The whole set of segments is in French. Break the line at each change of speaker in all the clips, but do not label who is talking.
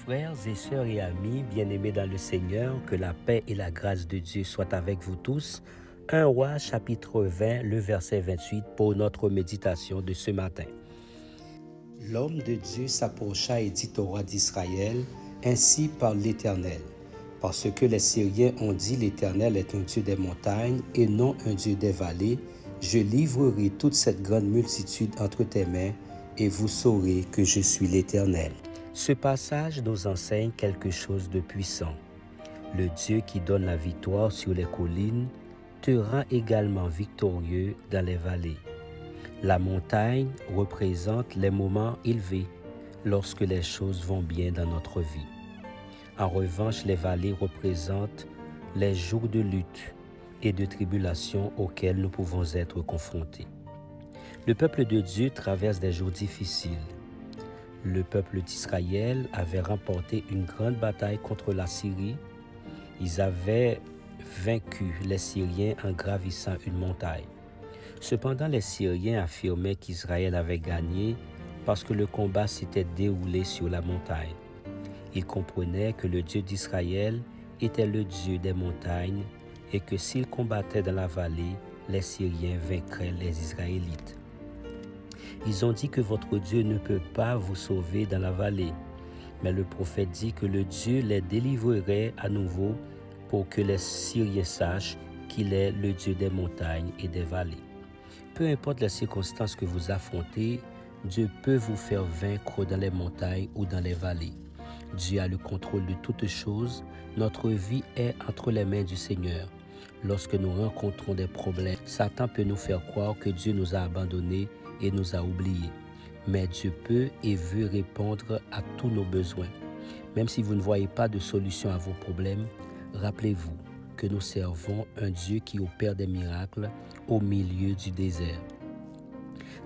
Frères et sœurs et amis, bien-aimés dans le Seigneur, que la paix et la grâce de Dieu soient avec vous tous. 1 Roi chapitre 20, le verset 28 pour notre méditation de ce matin. L'homme de Dieu s'approcha et dit au roi d'Israël, « Ainsi parle l'Éternel. Parce que les Syriens ont dit, l'Éternel est un Dieu des montagnes et non un Dieu des vallées, je livrerai toute cette grande multitude entre tes mains, et vous saurez que je suis l'Éternel. » Ce passage nous enseigne quelque chose de puissant. Le Dieu qui donne la victoire sur les collines te rend également victorieux dans les vallées. La montagne représente les moments élevés lorsque les choses vont bien dans notre vie. En revanche, les vallées représentent les jours de lutte et de tribulation auxquels nous pouvons être confrontés. Le peuple de Dieu traverse des jours difficiles. Le peuple d'Israël avait remporté une grande bataille contre la Syrie. Ils avaient vaincu les Syriens en gravissant une montagne. Cependant, les Syriens affirmaient qu'Israël avait gagné parce que le combat s'était déroulé sur la montagne. Ils comprenaient que le Dieu d'Israël était le Dieu des montagnes et que s'ils combattaient dans la vallée, les Syriens vaincraient les Israélites. Ils ont dit que votre Dieu ne peut pas vous sauver dans la vallée. Mais le prophète dit que le Dieu les délivrerait à nouveau pour que les Syriens sachent qu'il est le Dieu des montagnes et des vallées. Peu importe les circonstances que vous affrontez, Dieu peut vous faire vaincre dans les montagnes ou dans les vallées. Dieu a le contrôle de toutes choses. Notre vie est entre les mains du Seigneur. Lorsque nous rencontrons des problèmes, Satan peut nous faire croire que Dieu nous a abandonnés et nous a oubliés. Mais Dieu peut et veut répondre à tous nos besoins. Même si vous ne voyez pas de solution à vos problèmes, rappelez-vous que nous servons un Dieu qui opère des miracles au milieu du désert.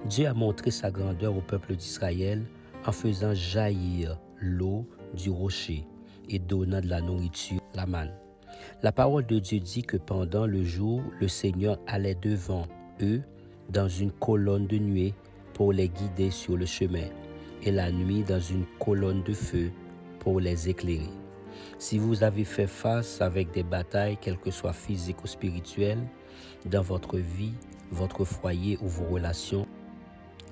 Dieu a montré sa grandeur au peuple d'Israël en faisant jaillir l'eau du rocher et donnant de la nourriture, la manne. La parole de Dieu dit que pendant le jour, le Seigneur allait devant eux dans une colonne de nuée pour les guider sur le chemin, et la nuit dans une colonne de feu pour les éclairer. Si vous avez fait face avec des batailles, quelles que soient physiques ou spirituelles, dans votre vie, votre foyer ou vos relations,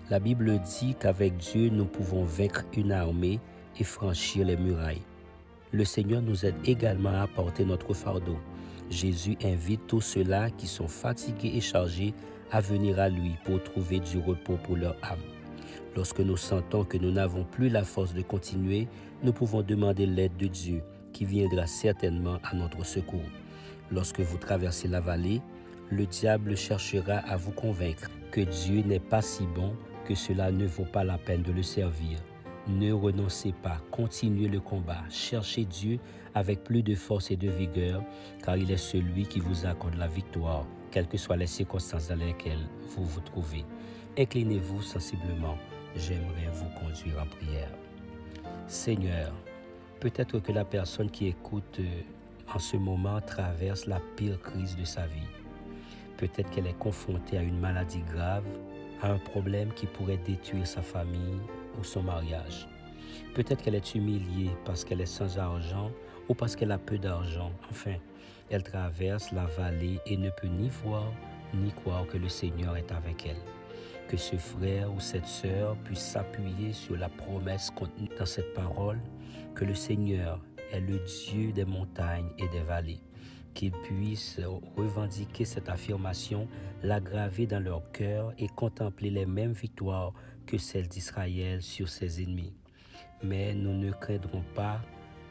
la Bible dit qu'avec Dieu, nous pouvons vaincre une armée et franchir les murailles. Le Seigneur nous aide également à porter notre fardeau. Jésus invite tous ceux-là qui sont fatigués et chargés à venir à lui pour trouver du repos pour leur âme. Lorsque nous sentons que nous n'avons plus la force de continuer, nous pouvons demander l'aide de Dieu qui viendra certainement à notre secours. Lorsque vous traversez la vallée, le diable cherchera à vous convaincre que Dieu n'est pas si bon que cela ne vaut pas la peine de le servir. Ne renoncez pas, continuez le combat, cherchez Dieu avec plus de force et de vigueur, car il est celui qui vous accorde la victoire, quelles que soient les circonstances dans lesquelles vous vous trouvez. Inclinez-vous sensiblement, j'aimerais vous conduire en prière. Seigneur, peut-être que la personne qui écoute en ce moment traverse la pire crise de sa vie. Peut-être qu'elle est confrontée à une maladie grave, à un problème qui pourrait détruire sa famille ou son mariage. Peut-être qu'elle est humiliée parce qu'elle est sans argent ou parce qu'elle a peu d'argent. Enfin, elle traverse la vallée et ne peut ni voir ni croire que le Seigneur est avec elle. Que ce frère ou cette sœur puisse s'appuyer sur la promesse contenue dans cette parole, que le Seigneur est le Dieu des montagnes et des vallées. Qu'ils puissent revendiquer cette affirmation, la graver dans leur cœur et contempler les mêmes victoires que celles d'Israël sur ses ennemis. Mais nous ne craindrons pas,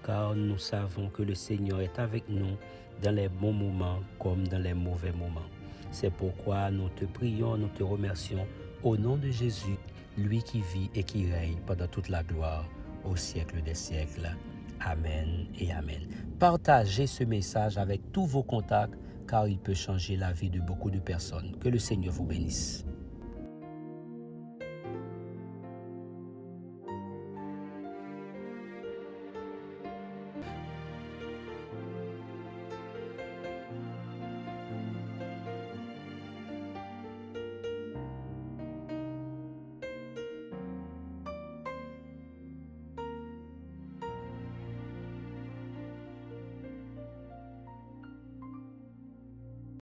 car nous savons que le Seigneur est avec nous dans les bons moments comme dans les mauvais moments. C'est pourquoi nous te prions, nous te remercions au nom de Jésus, lui qui vit et qui règne pendant toute la gloire au siècle des siècles. Amen et Amen. Partagez ce message avec tous vos contacts car il peut changer la vie de beaucoup de personnes. Que le Seigneur vous bénisse.